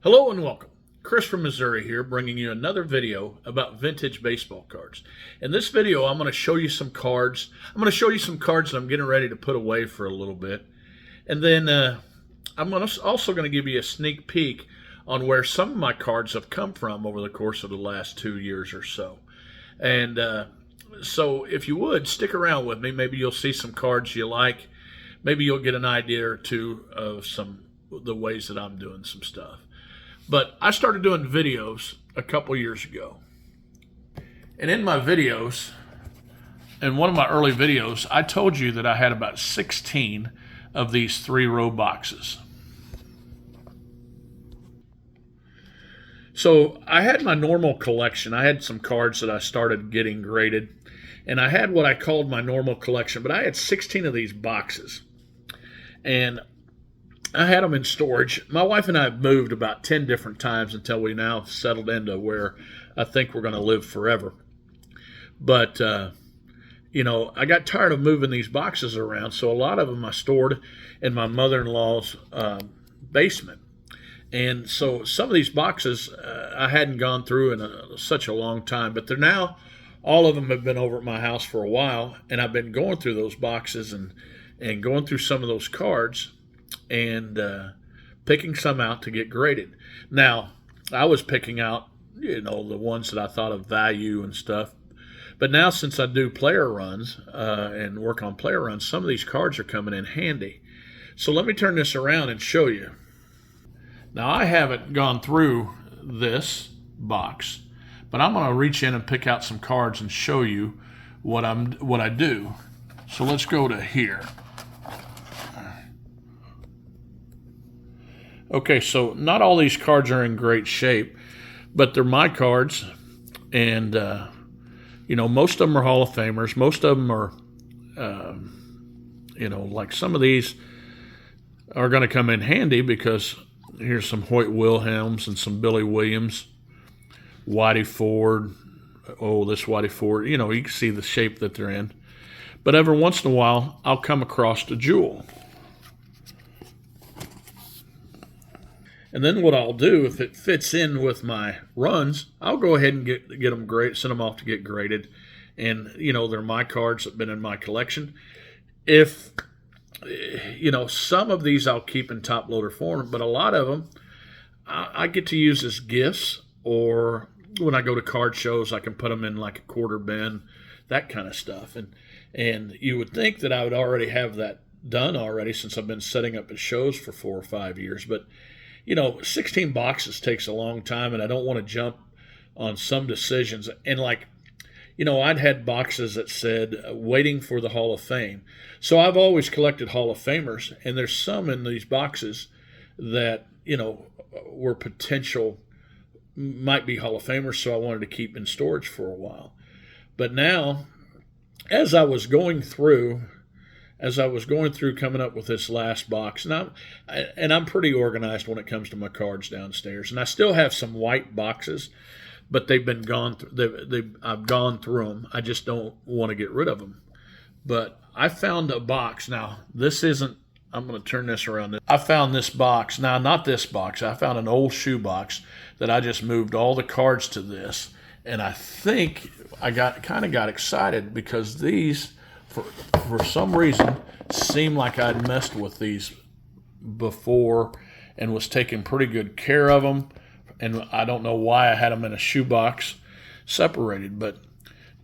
Hello and welcome. Chris from Missouri here, bringing you another video about vintage baseball cards. In this video, I'm going to show you some cards. I'm going to show you some cards that I'm getting ready to put away for a little bit. And then also going to give you a sneak peek on where some of my cards have come from over the course of the last 2 years or so. And so if you would, stick around with me. Maybe you'll see some cards you like. Maybe you'll get an idea or two of the ways that I'm doing some stuff. But I started doing videos a couple years ago. And in my videos, in one of my early videos, I told you that I had about 16 of these 3-row boxes. So I had my normal collection. I had some cards that I started getting graded. And I had what I called my normal collection, but I had 16 of these boxes. And I had them in storage. My wife and I have moved about 10 different times until we now settled into where I think we're going to live forever. But, I got tired of moving these boxes around, so a lot of them I stored in my mother-in-law's basement. And so some of these boxes I hadn't gone through in such a long time, but they're now, all of them have been over at my house for a while, and I've been going through those boxes and going through some of those cards and picking some out to get graded. Now, I was picking out, the ones that I thought of value and stuff. But now since I do player runs and work on player runs, some of these cards are coming in handy. So let me turn this around and show you. Now, I haven't gone through this box, but I'm going to reach in and pick out some cards and show you what I do. So let's go to here. Okay, so not all these cards are in great shape, but they're my cards, and most of them are Hall of Famers. Most of them are, like some of these are going to come in handy because here's some Hoyt Wilhelms and some Billy Williams, Whitey Ford. Oh, this Whitey Ford. You can see the shape that they're in. But every once in a while, I'll come across a jewel. And then what I'll do, if it fits in with my runs, I'll go ahead and get them graded, send them off to get graded. And, they're my cards that have been in my collection. If, some of these I'll keep in top loader form, but a lot of them I get to use as gifts, or when I go to card shows, I can put them in like a quarter bin, that kind of stuff. And you would think that I would already have that done already since I've been setting up at shows for 4 or 5 years, but 16 boxes takes a long time, and I don't want to jump on some decisions. And I'd had boxes that said waiting for the Hall of Fame. So I've always collected Hall of Famers, and there's some in these boxes that, were potential, might be Hall of Famers, so I wanted to keep in storage for a while. But now, as I was going through coming up with this last box, and I'm pretty organized when it comes to my cards downstairs, and I still have some white boxes, but they've been gone. I've gone through them. I just don't want to get rid of them. But I found a box. Now, this isn't. I'm going to turn this around. I found this box. Now, not this box. I found an old shoe box that I just moved all the cards to this, and I think I got excited because these, for some reason, seemed like I'd messed with these before and was taking pretty good care of them. And I don't know why I had them in a shoebox separated, but,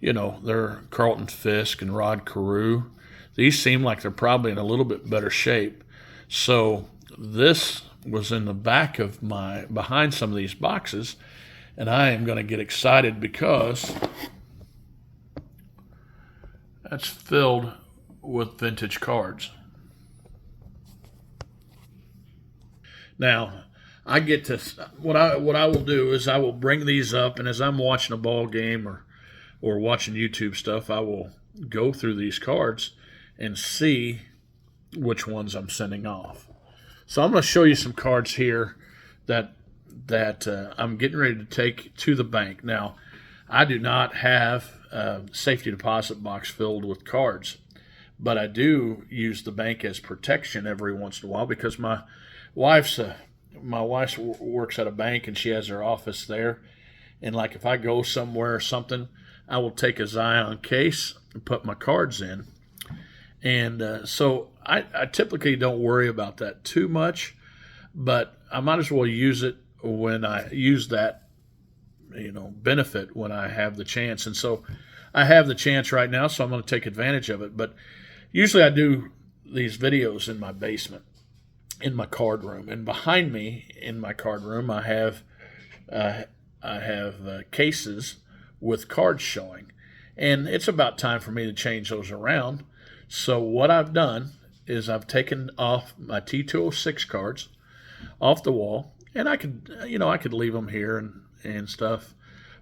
they're Carlton Fisk and Rod Carew. These seem like they're probably in a little bit better shape. So this was in the back of behind some of these boxes, and I am going to get excited because that's filled with vintage cards. Now, I get to what I will do is I will bring these up, and as I'm watching a ball game or watching YouTube stuff, I will go through these cards and see which ones I'm sending off. So I'm going to show you some cards here that I'm getting ready to take to the bank. Now, I do not have a safety deposit box filled with cards, but I do use the bank as protection every once in a while because my wife's my wife works at a bank and she has her office there. And like if I go somewhere or something, I will take a Zion case and put my cards in. And so I typically don't worry about that too much, but I might as well use it when I use that, benefit when I have the chance. And so I have the chance right now, so I'm going to take advantage of it. But usually I do these videos in my basement, in my card room, and behind me in my card room I have cases with cards showing, and it's about time for me to change those around. So what I've done is I've taken off my T206 cards off the wall, and I could leave them here and stuff,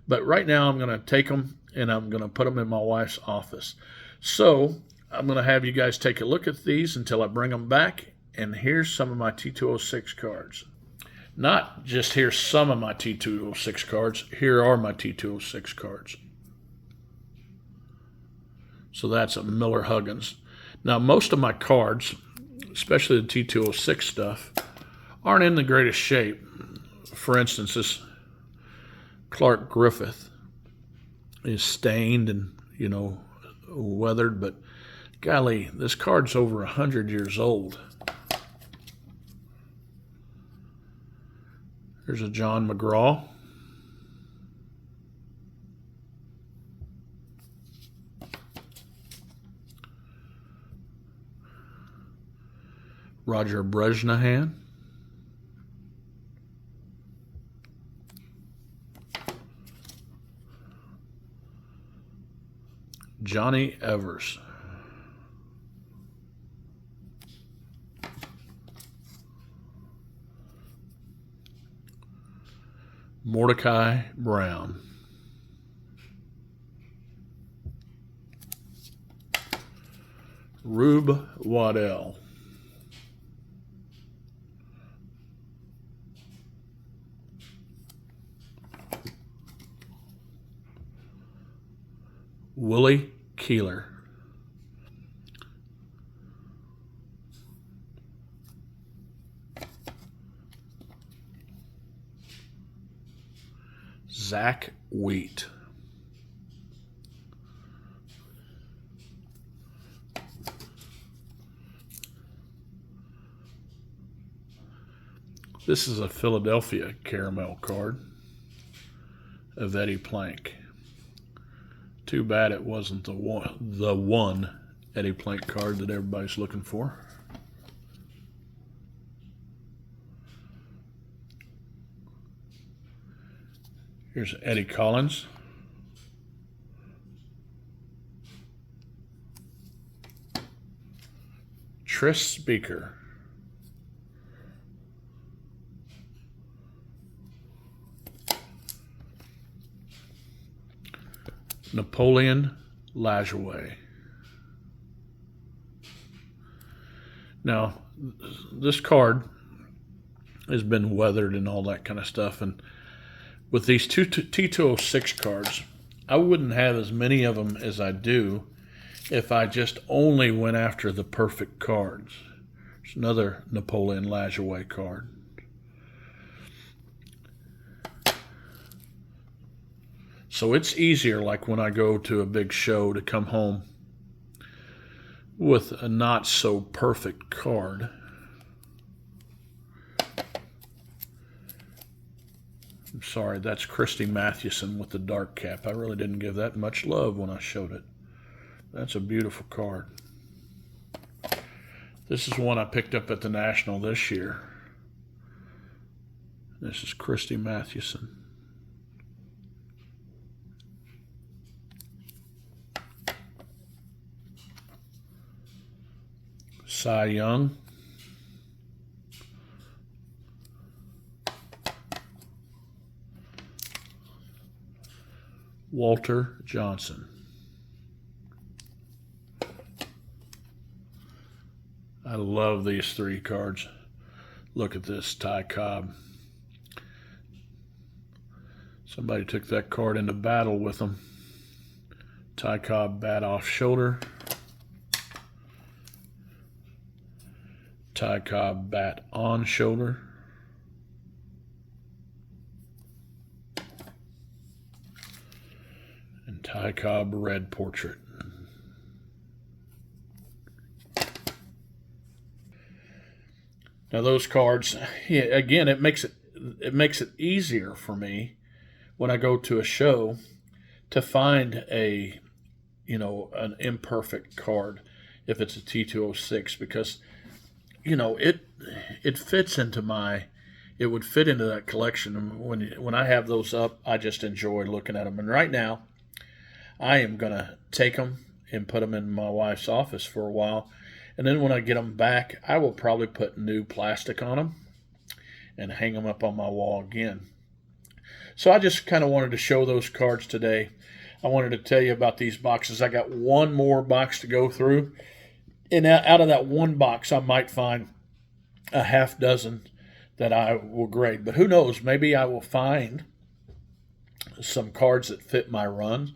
but right now I'm going to take them and I'm going to put them in my wife's office. So I'm going to have you guys take a look at these until I bring them back. And here's some of my T206 cards. Not just here's some of my T206 cards. Here are my T206 cards. So that's a Miller Huggins. Now, most of my cards, especially the T206 stuff, aren't in the greatest shape. For instance, this Clark Griffith is stained and, weathered, but golly, this card's over 100 years old. Here's a John McGraw. Roger Bresnahan. Johnny Evers. Mordecai Brown. Rube Waddell. Willie Keeler. Zach Wheat. This is a Philadelphia caramel card of Eddie Plank. Too bad it wasn't the one Eddie Plank card that everybody's looking for. Here's Eddie Collins. Tris Speaker. Napoleon Lajoie. Now, this card has been weathered and all that kind of stuff, and with these two T206 cards, I wouldn't have as many of them as I do if I just only went after the perfect cards. There's another Napoleon Lajoie card. So it's easier, like when I go to a big show, to come home with a not so perfect card. I'm sorry, that's Christy Mathewson with the dark cap. I really didn't give that much love when I showed it. That's a beautiful card. This is one I picked up at the National this year. This is Christy Mathewson. Cy Young. Walter Johnson. I love these three cards. Look at this, Ty Cobb. Somebody took that card into battle with him. Ty Cobb, bat off shoulder. Ty Cobb, bat on shoulder. Ty Cobb Red Portrait. Now those cards, yeah, again, it makes it easier for me when I go to a show to find an imperfect card if it's a T206, because it fits into it would fit into that collection. When I have those up, I just enjoy looking at them. And right now, I am gonna take them and put them in my wife's office for a while, and then when I get them back, I will probably put new plastic on them and hang them up on my wall again. So I just kind of wanted to show those cards today. I wanted to tell you about these boxes. I got one more box to go through, and out of that one box, I might find a half dozen that I will grade. But who knows? Maybe I will find some cards that fit my run.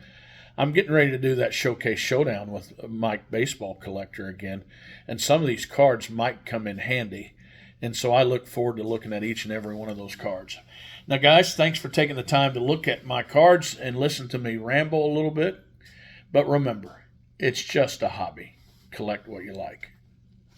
I'm getting ready to do that Showcase Showdown with Mike Baseball Collector again, and some of these cards might come in handy. And so I look forward to looking at each and every one of those cards. Now, guys, thanks for taking the time to look at my cards and listen to me ramble a little bit. But remember, it's just a hobby. Collect what you like.